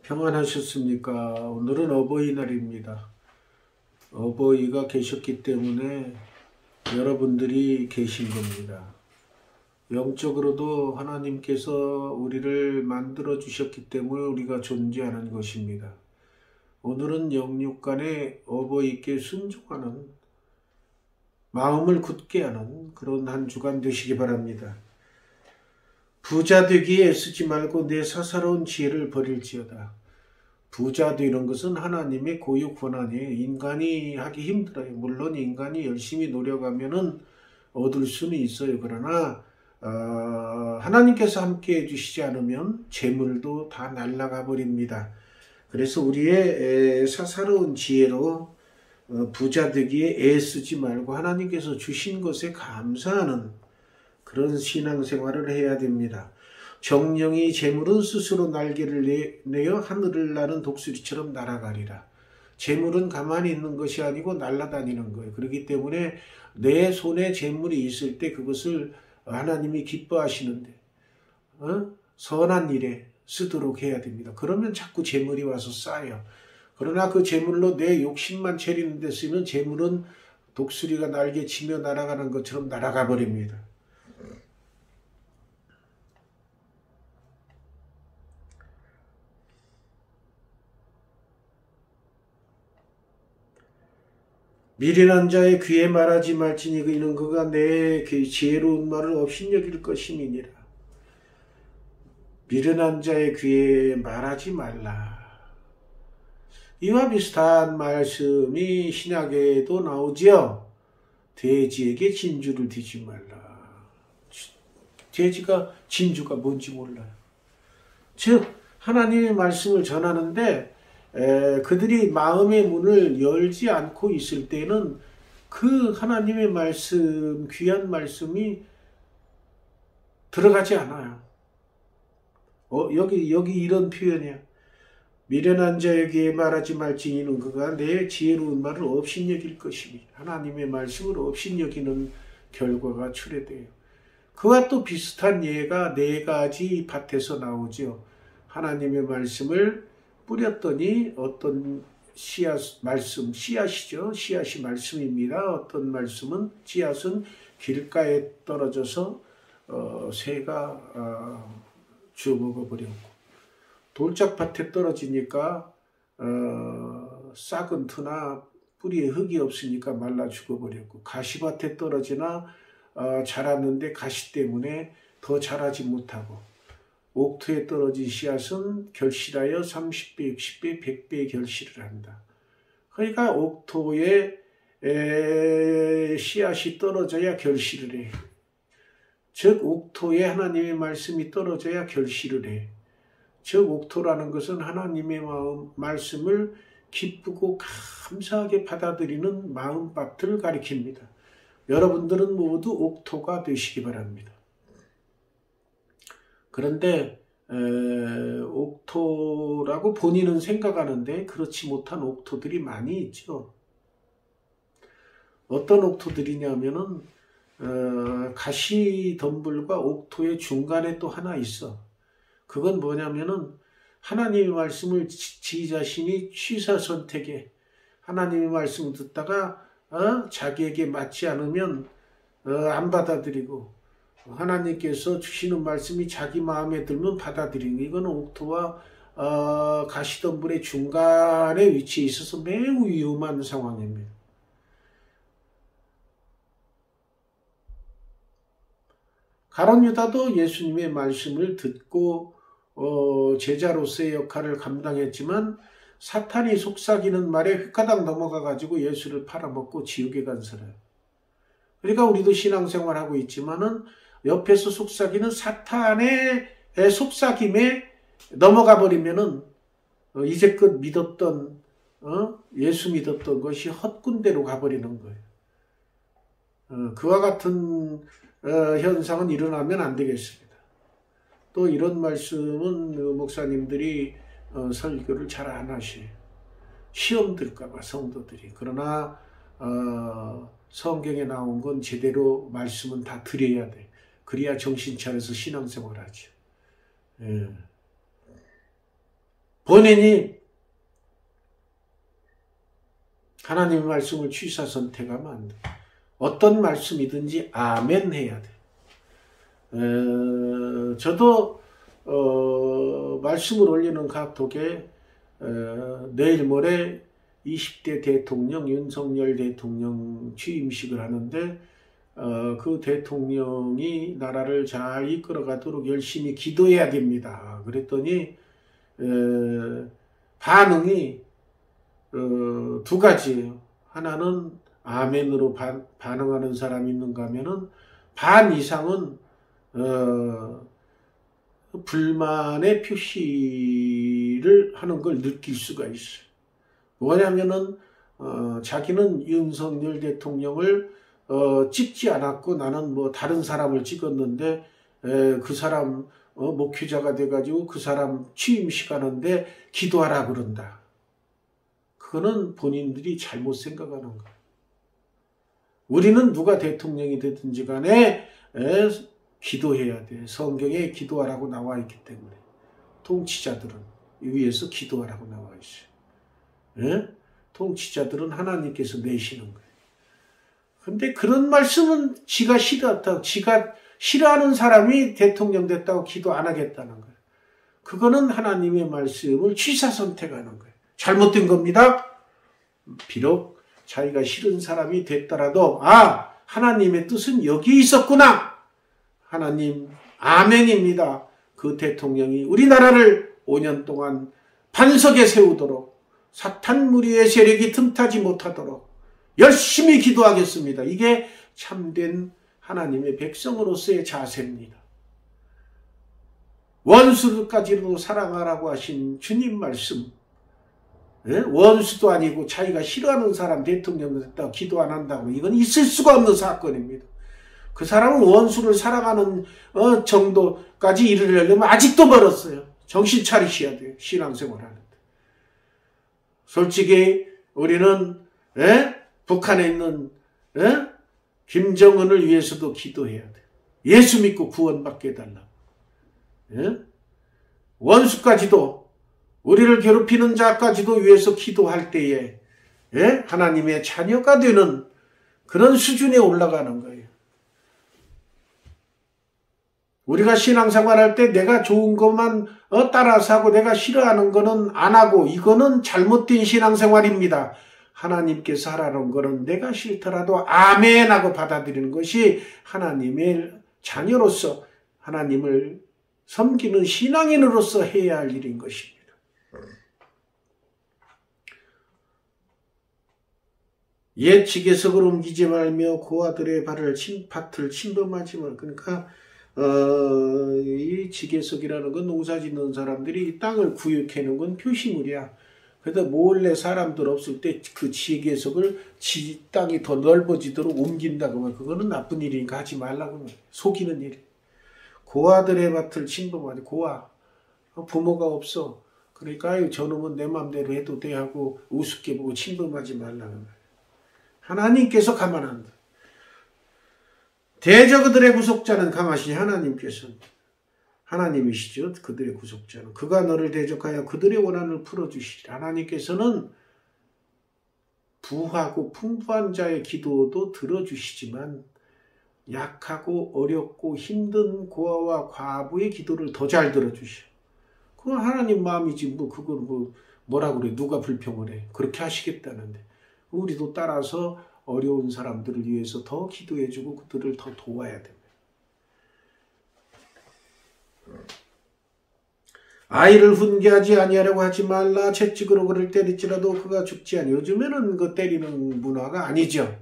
평안하셨습니까? 오늘은 어버이날입니다. 어버이가 계셨기 때문에 여러분들이 계신 겁니다. 영적으로도 하나님께서 우리를 만들어 주셨기 때문에 우리가 존재하는 것입니다. 오늘은 영육간에 어버이께 순종하는, 마음을 굳게 하는 그런 한 주간 되시기 바랍니다. 부자 되기에 애쓰지 말고 내 사사로운 지혜를 버릴지어다. 부자 되는 것은 하나님의 고유 권한이에요. 인간이 하기 힘들어요. 물론 인간이 열심히 노력하면은 얻을 수는 있어요. 그러나 하나님께서 함께 해주시지 않으면 재물도 다 날아가 버립니다. 그래서 우리의 사사로운 지혜로 부자 되기에 애쓰지 말고 하나님께서 주신 것에 감사하는 그런 신앙생활을 해야 됩니다. 정령이 재물은 스스로 날개를 내어 하늘을 나는 독수리처럼 날아가리라. 재물은 가만히 있는 것이 아니고 날아다니는 거예요. 그렇기 때문에 내 손에 재물이 있을 때 그것을 하나님이 기뻐하시는데 선한 일에 쓰도록 해야 됩니다. 그러면 자꾸 재물이 와서 쌓여. 그러나 그 재물로 내 욕심만 채리는 데 쓰면 재물은 독수리가 날개치며 날아가는 것처럼 날아가 버립니다. 미련한 자의 귀에 말하지 말지니 이는 그가 내 지혜로운 말을 업신여길 것임이니라. 미련한 자의 귀에 말하지 말라. 이와 비슷한 말씀이 신약에도 나오지요. 돼지에게 진주를 뒤지 말라. 돼지가 진주가 뭔지 몰라요. 즉 하나님의 말씀을 전하는데 그들이 마음의 문을 열지 않고 있을 때는 그 하나님의 말씀, 귀한 말씀이 들어가지 않아요. 여기 이런 표현이야. 미련한 자에게 말하지 말지니는 그가 내 지혜로운 말을 업신여길 것이니. 하나님의 말씀을 업신여기는 결과가 출해돼요. 그와 또 비슷한 예가 4가지 밭에서 나오죠. 하나님의 말씀을 뿌렸더니 어떤 씨앗이죠. 씨앗이 말씀입니다. 어떤 말씀은 씨앗은 길가에 떨어져서 새가 주워먹어 버렸고, 돌짝밭에 떨어지니까 싹은 트나 뿌리에 흙이 없으니까 말라 죽어버렸고, 가시밭에 떨어지나 자랐는데 가시 때문에 더 자라지 못하고, 옥토에 떨어진 씨앗은 결실하여 30배, 60배, 100배의 결실을 한다. 그러니까 옥토에 씨앗이 떨어져야 결실을 해. 즉 옥토에 하나님의 말씀이 떨어져야 결실을 해. 즉 옥토라는 것은 하나님의 말씀을 기쁘고 감사하게 받아들이는 마음밭을 가리킵니다. 여러분들은 모두 옥토가 되시기 바랍니다. 그런데 옥토라고 본인은 생각하는데 그렇지 못한 옥토들이 많이 있죠. 어떤 옥토들이냐면은 가시덤불과 옥토의 중간에 또 하나 있어. 그건 뭐냐면은 하나님의 말씀을 지 자신이 취사선택에 하나님의 말씀을 듣다가 자기에게 맞지 않으면 안 받아들이고, 하나님께서 주시는 말씀이 자기 마음에 들면 받아들이는 게, 이거는 옥토와 가시덤불의 중간에 위치해 있어서 매우 위험한 상황입니다. 가룟 유다도 예수님의 말씀을 듣고 제자로서의 역할을 감당했지만 사탄이 속삭이는 말에 휘가닥 넘어가가지고 예수를 팔아먹고 지옥에 간 사람. 그러니까 우리도 신앙생활하고 있지만은 옆에서 속삭이는 사탄의 속삭임에 넘어가 버리면은 이제껏 믿었던 예수 믿었던 것이 헛군대로 가버리는 거예요. 그와 같은 현상은 일어나면 안 되겠습니다. 또 이런 말씀은 목사님들이 설교를 잘 안 하셔요. 시험 들까봐 성도들이. 그러나 성경에 나온 건 제대로 말씀은 다 드려야 돼. 그래야 정신 차려서 신앙생활 하죠. 예. 본인이 하나님의 말씀을 취사 선택하면 안 돼. 어떤 말씀이든지 아멘 해야 돼. 저도 말씀을 올리는 카톡에 내일 모레 20대 대통령 윤석열 대통령 취임식을 하는데 그 대통령이 나라를 잘 이끌어가도록 열심히 기도해야 됩니다. 그랬더니 반응이 두 가지예요. 하나는 아멘으로 반응하는 사람이 있는가 하면은 반 이상은 불만의 표시를 하는 걸 느낄 수가 있어요. 뭐냐면은 자기는 윤석열 대통령을 찍지 않았고 나는 뭐 다른 사람을 찍었는데 그 사람 목회자가 돼가지고 그 사람 취임식 하는데 기도하라 그런다. 그거는 본인들이 잘못 생각하는 거예요. 우리는 누가 대통령이 되든지 간에 기도해야 돼. 성경에 기도하라고 나와 있기 때문에. 통치자들은 위에서 기도하라고 나와 있어요. 통치자들은 하나님께서 내시는 거예요. 근데 그런 말씀은 지가 싫었다고, 지가 싫어하는 사람이 대통령 됐다고 기도 안 하겠다는 거예요. 그거는 하나님의 말씀을 취사 선택하는 거예요. 잘못된 겁니다. 비록 자기가 싫은 사람이 됐더라도 하나님의 뜻은 여기 있었구나. 하나님 아멘입니다. 그 대통령이 우리나라를 5년 동안 반석에 세우도록 사탄 무리의 세력이 틈타지 못하도록 열심히 기도하겠습니다. 이게 참된 하나님의 백성으로서의 자세입니다. 원수까지도 사랑하라고 하신 주님 말씀, 원수도 아니고 자기가 싫어하는 사람 대통령 됐다고 기도 안 한다고, 이건 있을 수가 없는 사건입니다. 그 사람은 원수를 사랑하는 정도까지 이르려면 아직도 멀었어요. 정신 차리셔야 돼요. 신앙생활 하는데. 솔직히 우리는 북한에 있는 김정은을 위해서도 기도해야 돼요. 예수 믿고 구원받게 해달라고. 원수까지도, 우리를 괴롭히는 자까지도 위해서 기도할 때에 하나님의 자녀가 되는 그런 수준에 올라가는 거예요. 우리가 신앙생활할 때 내가 좋은 것만 따라서 하고 내가 싫어하는 거는 안 하고, 이거는 잘못된 신앙생활입니다. 하나님께서 하라는 거는 내가 싫더라도 아멘 하고 받아들이는 것이 하나님의 자녀로서 하나님을 섬기는 신앙인으로서 해야 할 일인 것입니다. 옛 지계석을 옮기지 말며 고아들의 밭을 침범하지 말. 그러니까 이 지계석이라는 건 농사 짓는 사람들이 땅을 구역해놓은 건 표시물이야. 그래서 몰래 사람들 없을 때 그 지계석을 땅이 더 넓어지도록 옮긴다고 하면 그거는 나쁜 일이니까 하지 말라고 하면 속이는 일. 고아들의 밭을 침범하지. 고아 부모가 없어. 그러니까 저놈은 내 맘대로 해도 돼 하고 우습게 보고 침범하지 말라는 거야. 하나님께서 가만한다. 대저그들의 구속자는 강하시니 하나님께서는 하나님이시죠. 그들의 구속자는 그가 너를 대적하여 그들의 원한을 풀어주시리라. 하나님께서는 부하고 풍부한 자의 기도도 들어주시지만 약하고 어렵고 힘든 고아와 과부의 기도를 더 잘 들어주셔. 그건 하나님 마음이지 그건 뭐라 그래. 누가 불평을 해. 그렇게 하시겠다는데 우리도 따라서 어려운 사람들을 위해서 더 기도해주고 그들을 더 도와야 됩니다. 아이를 훈계하지 아니하려고 하지 말라. 채찍으로 그를 때릴지라도 그가 죽지 아니. 요즘에는 그 때리는 문화가 아니죠.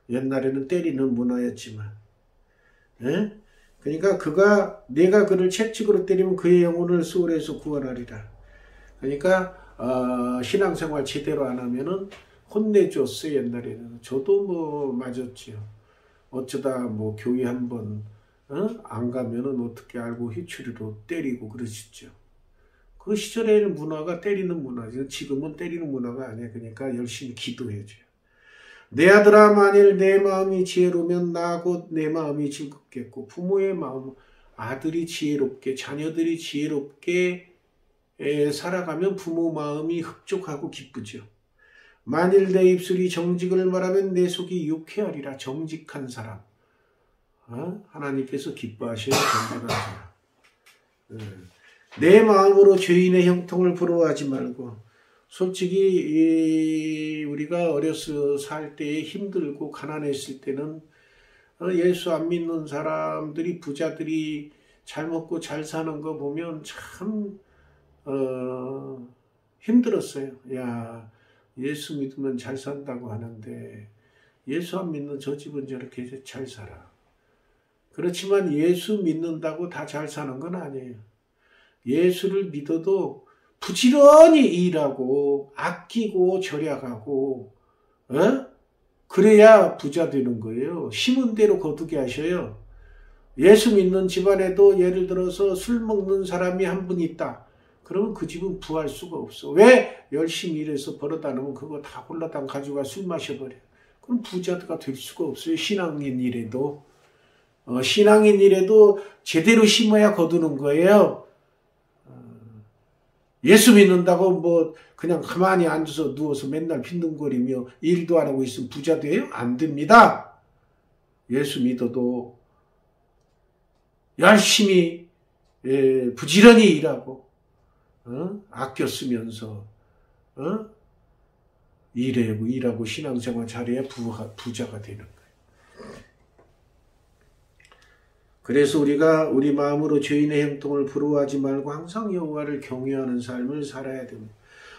옛날에는 때리는 문화였지만. 그러니까 내가 그를 채찍으로 때리면 그의 영혼을 수월해서 구원하리라. 그러니까 신앙생활 제대로 안 하면은 혼내줬어요. 옛날에는. 저도 맞았지요. 어쩌다 교회 한번 안 가면은 어떻게 알고 휘추리로 때리고 그러셨죠. 그 시절에는 문화가 때리는 문화죠. 지금은 때리는 문화가 아니에요. 그러니까 열심히 기도해줘요. 내 아들아, 만일 내 마음이 지혜로우면 나 곧 내 마음이 즐겁겠고, 부모의 마음, 아들이 지혜롭게, 자녀들이 지혜롭게 살아가면 부모 마음이 흡족하고 기쁘죠. 만일 내 입술이 정직을 말하면 내 속이 유쾌하리라. 정직한 사람. 하나님께서 기뻐하셔요. 정직한 사람. 내 마음으로 죄인의 형통을 부러워하지 말고. 솔직히 우리가 어려서 살 때에 힘들고 가난했을 때는 예수 안 믿는 사람들이, 부자들이 잘 먹고 잘 사는 거 보면 참 힘들었어요. 야, 예수 믿으면 잘 산다고 하는데 예수 안 믿는 저 집은 저렇게 잘 살아. 그렇지만 예수 믿는다고 다 잘 사는 건 아니에요. 예수를 믿어도 부지런히 일하고 아끼고 절약하고 그래야 부자 되는 거예요. 심은 대로 거두게 하셔요. 예수 믿는 집안에도 예를 들어서 술 먹는 사람이 한 분 있다. 그러면 그 집은 부할 수가 없어. 왜? 열심히 일해서 벌어다 놓으면 그거 다 홀라당 가져가 술 마셔버려. 그럼 부자가 될 수가 없어요. 신앙인 일에도. 신앙인 일에도 제대로 심어야 거두는 거예요. 예수 믿는다고 뭐 그냥 가만히 앉아서 누워서 맨날 빈둥거리며 일도 안 하고 있으면 부자 돼요? 안 됩니다. 예수 믿어도 열심히 부지런히 일하고 아껴 쓰면서 일하고 신앙생활 잘해야 부자가 되는 거예요. 그래서 우리가 우리 마음으로 죄인의 행동을 부러워하지 말고 항상 여호와를 경외하는 삶을 살아야 됩니다.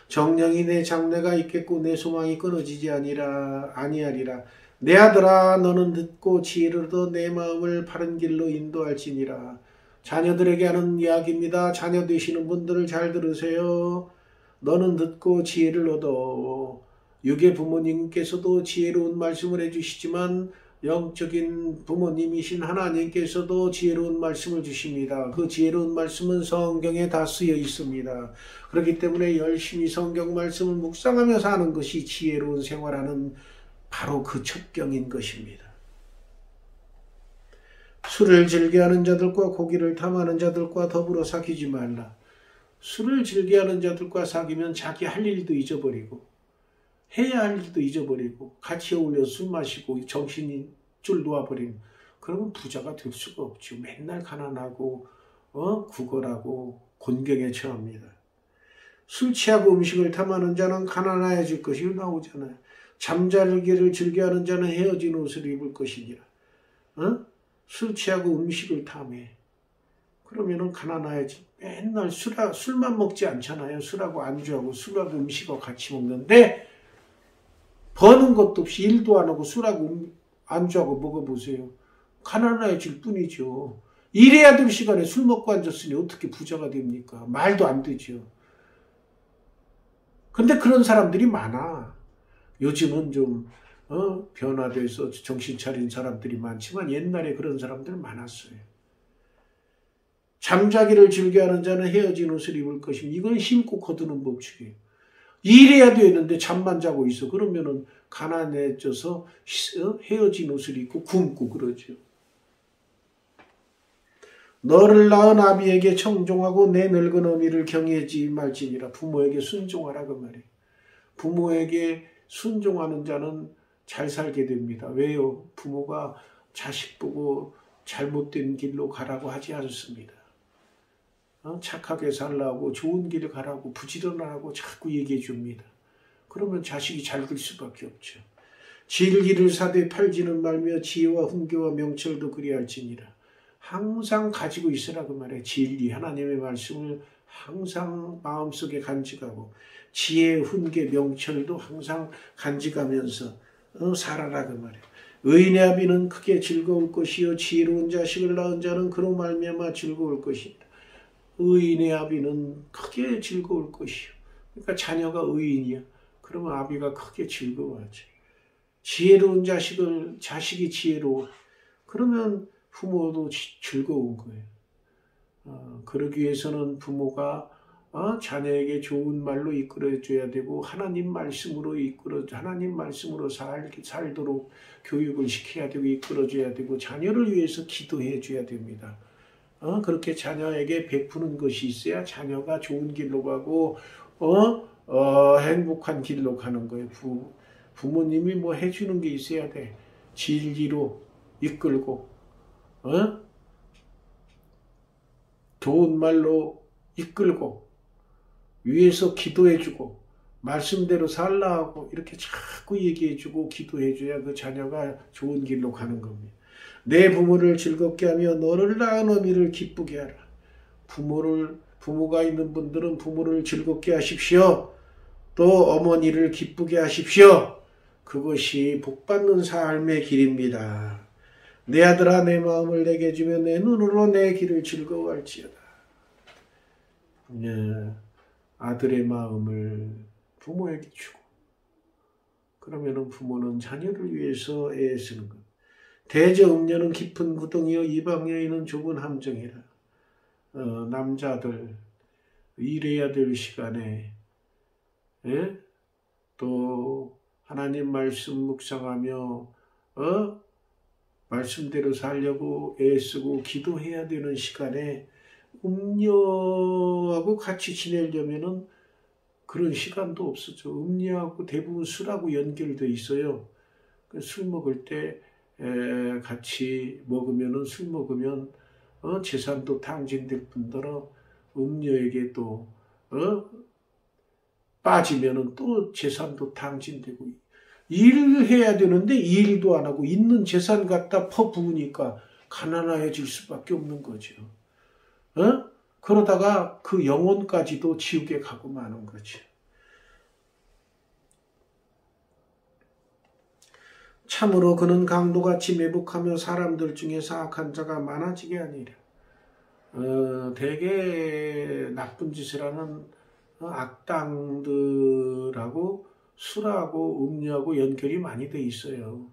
정령이 내 장래가 있겠고 내 소망이 끊어지지 아니하리라. 내 아들아 너는 듣고 지혜를 얻어 내 마음을 바른 길로 인도할지니라. 자녀들에게 하는 이야기입니다. 자녀 되시는 분들을 잘 들으세요. 너는 듣고 지혜를 얻어. 육의 부모님께서도 지혜로운 말씀을 해주시지만 영적인 부모님이신 하나님께서도 지혜로운 말씀을 주십니다. 그 지혜로운 말씀은 성경에 다 쓰여 있습니다. 그렇기 때문에 열심히 성경 말씀을 묵상하며 사는 것이 지혜로운 생활하는 바로 그 첩경인 것입니다. 술을 즐겨하는 자들과 고기를 탐하는 자들과 더불어 사귀지 말라. 술을 즐겨하는 자들과 사귀면 자기 할 일도 잊어버리고 해야 할 일도 잊어버리고 같이 어울려 술 마시고 정신이 줄 놓아버리면 그러면 부자가 될 수가 없죠. 맨날 가난하고 구걸하고 곤경에 처합니다. 술 취하고 음식을 탐하는 자는 가난해질 것이 나오잖아요. 잠자기를 즐겨하는 자는 헤어진 옷을 입을 것이니라. 술 취하고 음식을 탐해. 그러면은 가난해지. 맨날 술만 먹지 않잖아요. 술하고 안주하고 술하고 음식하고 같이 먹는데 버는 것도 없이 일도 안 하고 술하고 안주하고 먹어보세요. 가난해질 뿐이죠. 일해야 될 시간에 술 먹고 앉았으니 어떻게 부자가 됩니까? 말도 안 되죠. 근데 그런 사람들이 많아. 요즘은 좀 변화돼서 정신 차린 사람들이 많지만 옛날에 그런 사람들 많았어요. 잠자기를 즐겨하는 자는 헤어진 옷을 입을 것입니다. 이건 심고 거두는 법칙이에요. 일해야 되는데 잠만 자고 있어. 그러면은 가난해져서 헤어진 옷을 입고 굶고 그러죠. 너를 낳은 아비에게 청종하고 내 늙은 어미를 경외하지 말지니라. 부모에게 순종하라 그 말이에요. 부모에게 순종하는 자는 잘 살게 됩니다. 왜요? 부모가 자식 보고 잘못된 길로 가라고 하지 않습니다. 착하게 살라고 좋은 길 가라고 부지런하라고 자꾸 얘기해 줍니다. 그러면 자식이 잘 될 수밖에 없죠. 진리를 사되 팔지는 말며 지혜와 훈계와 명철도 그리할지니라. 항상 가지고 있으라 그 말이에요. 진리 하나님의 말씀을 항상 마음속에 간직하고 지혜, 훈계, 명철도 항상 간직하면서 살아라 그 말이에요. 의인의 아비는 크게 즐거울 것이요 지혜로운 자식을 낳은 자는 그로 말미암아 즐거울 것이다. 의인의 아비는 크게 즐거울 것이요. 그러니까 자녀가 의인이야. 그러면 아비가 크게 즐거워하지. 지혜로운 자식이 지혜로워. 그러면 부모도 즐거운 거예요. 그러기 위해서는 부모가 자녀에게 좋은 말로 이끌어줘야 되고 하나님 말씀으로 살도록 교육을 시켜야 되고 이끌어줘야 되고 자녀를 위해서 기도해 줘야 됩니다. 그렇게 자녀에게 베푸는 것이 있어야 자녀가 좋은 길로 가고 행복한 길로 가는 거예요. 부모님이 뭐 해주는 게 있어야 돼. 진리로 이끌고 좋은 말로 이끌고 위에서 기도해주고 말씀대로 살라 하고 이렇게 자꾸 얘기해주고 기도해줘야 그 자녀가 좋은 길로 가는 겁니다. 내 부모를 즐겁게 하며 너를 낳은 어미를 기쁘게 하라. 부모가 있는 분들은 부모를 즐겁게 하십시오. 또 어머니를 기쁘게 하십시오. 그것이 복받는 삶의 길입니다. 내 아들아 내 마음을 내게 주며 내 눈으로 내 길을 즐거워할지어다. 아들의 마음을 부모에게 주고 그러면은 부모는 자녀를 위해서 애쓰는 것. 대저음녀는 깊은 구덩이요 이방 여인은 좁은 함정이라. 남자들 일해야 될 시간에 또 하나님 말씀 묵상하며 말씀대로 살려고 애쓰고 기도해야 되는 시간에 음녀하고 같이 지내려면은 그런 시간도 없었죠. 음녀하고 대부분 술하고 연결돼 있어요. 술 먹을 때 같이 먹으면은 술 먹으면 재산도 탕진될 뿐더러 음녀에게 또 빠지면은 또 재산도 탕진되고 일을 해야 되는데 일도 안 하고 있는 재산 갖다 퍼부으니까 가난해질 수밖에 없는 거죠. 그러다가 그 영혼까지도 지옥에 가고 마는 거죠. 참으로 그는 강도같이 매복하며 사람들 중에 사악한 자가 많아지게 하니라. 되게 나쁜 짓을 하는 악당들하고 술하고 음료하고 연결이 많이 돼 있어요.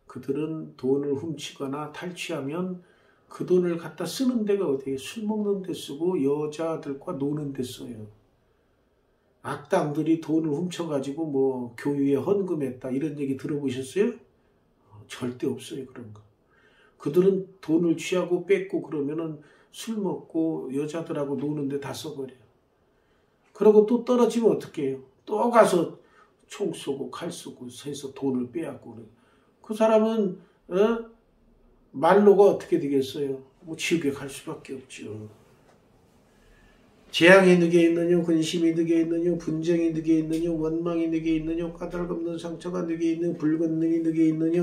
그들은 돈을 훔치거나 탈취하면 그 돈을 갖다 쓰는 데가 어디에 술 먹는 데 쓰고 여자들과 노는 데 써요. 악당들이 돈을 훔쳐가지고 뭐 교회에 헌금했다 이런 얘기 들어보셨어요? 절대 없어요 그런 거. 그들은 돈을 취하고 뺏고 그러면은 술 먹고 여자들하고 노는데 다 써버려요. 그러고 또 떨어지면 어떻게 해요? 또 가서 총 쏘고 칼 쏘고 해서 돈을 빼앗고 그래요. 그 사람은 말로가 어떻게 되겠어요? 뭐 지옥에 갈 수밖에 없죠. 재앙이 너게 있느냐, 근심이 너게 있느냐, 분쟁이 너게 있느냐, 원망이 너게 있느냐, 까닭 없는 상처가 너게 있느냐, 불건능이 너게 있느냐.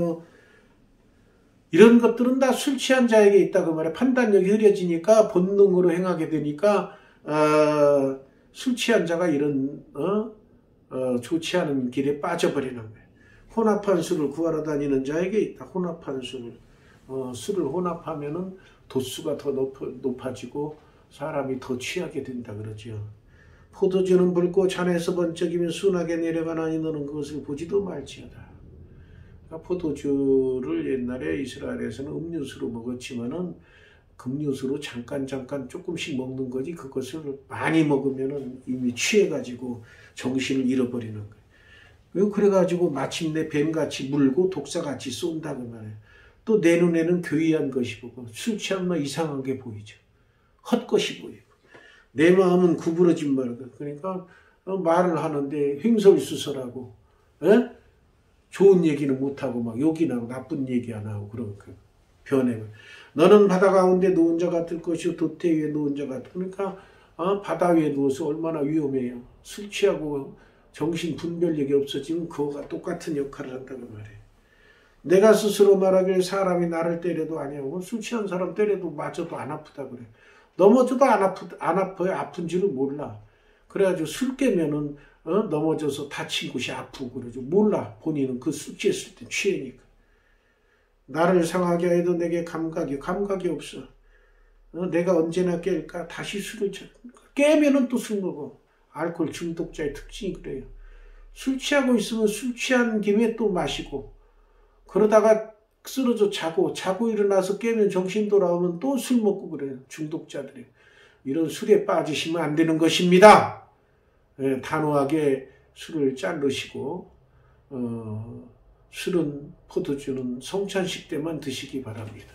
이런 것들은 다 술 취한 자에게 있다 그 말이야. 판단력이 흐려지니까 본능으로 행하게 되니까 술 취한 자가 이런 좋지 않은 길에 빠져버리는 거예요. 혼합한 술을 구하러 다니는 자에게 있다. 혼합한 술을 술을 혼합하면은 도수가 더 높아지고 사람이 더 취하게 된다 그러죠. 포도주는 붉고 잔에서 번쩍이며 순하게 내려가나니 너는 그것을 보지도 말지어다. 그러니까 포도주를 옛날에 이스라엘에서는 음료수로 먹었지만은 금료수로 잠깐 조금씩 먹는 거지 그것을 많이 먹으면은 이미 취해가지고 정신을 잃어버리는 거예요. 그래가지고 마침내 뱀같이 물고 독사같이 쏜다고 말해요. 또 내 눈에는 괴이한 것이 보고 술 취하면 이상하게 보이죠. 헛것이 보이고 내 마음은 구부러진 말이다. 그러니까 말을 하는데 횡설수설하고 좋은 얘기는 못하고 막 욕이나 나쁜 얘기 안 하고 그런 그 변해. 너는 바다 가운데 놓은 자 같을 것이요 도태 위에 놓은 자 같을. 그러니까 바다 위에 누워서 얼마나 위험해요. 술 취하고 정신 분별력이 없어지면 그거가 똑같은 역할을 한다고 말해요. 내가 스스로 말하길 사람이 나를 때려도 아니하고 술 취한 사람 때려도 맞아도 안 아프다 그래. 넘어져도 안 아파요. 아픈 줄을 몰라. 그래가지고 술 깨면은 넘어져서 다친 곳이 아프고 그러죠. 몰라. 본인은 그 술 취했을 때 취해니까. 나를 상하게 해도 내게 감각이 없어. 내가 언제나 깰까? 다시 술을 깨면은 또 술 먹어. 알코올 중독자의 특징이 그래요. 술 취하고 있으면 술 취한 김에 또 마시고 그러다가 쓰러져 자고 일어나서 깨면 정신 돌아오면 또 술 먹고 그래요. 중독자들이. 이런 술에 빠지시면 안 되는 것입니다. 단호하게 술을 자르시고 술은 포도주는 성찬식 때만 드시기 바랍니다.